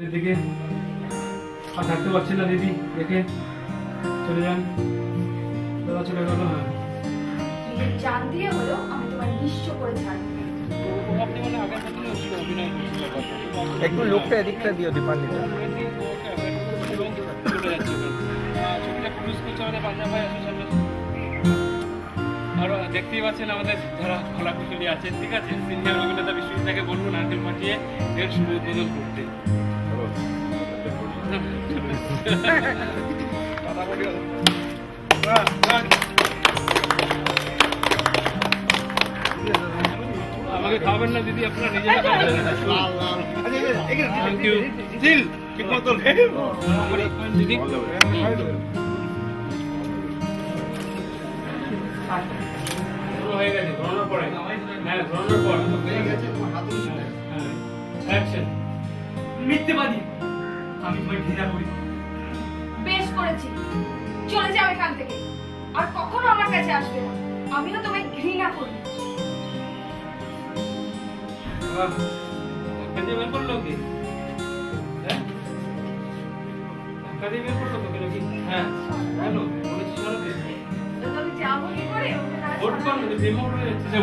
এদিকে আর থাকতে পারছেন না দিদি, দেখে চলে যান। দাদা চলে গেল। হ্যাঁ, নিজের জান দিয়ে হলো আমি তোমার নিঃস্ব করে ছাড়বো। আপনি মানে আগের বছর অভিনয় করছিলেন, একটু লোকটা এদিকটা দিও দীপান্বিতা। চলে যাচ্ছে ছবিটা প্রডিউস করছে আমাদের পাঞ্জাব ভাই অ্যাসোসিয়েশন। আর দেখতেই পাচ্ছেন আমাদের যারা কলাকুশলী আছেন, ঠিক আছে, সিনিয়র অভিনেতা বিশ্বজিৎটাকে বলবো নারকেল পাঠিয়ে এর শুভ উদ্বোধন করতে। আমাকে খাবেন না দিদি, আপনারা নিজেরা খাবেন। থ্যাংক ইউ দিদি। হয়ে গেছে ঘোরানোর পরে। হ্যাঁ, ঘোরানোর পর অ্যাকশন। মিথ্যেবাদী, আমি তোমায় ঘৃণা করি। বেশ করেছি, চলে যাও এখান থেকে, আর কখনো আমার কাছে আসবে না। আমিও তোমায় ঘৃণা করি। কাজে বের করলো কি? হ্যাঁ, কাজে বের করলো তো কি? হ্যাঁ, হ্যালো, বলেছি সরতে। তো তুমি যাবো কি করে? ভোট করো, রিমোট হয়ে যাচ্ছে।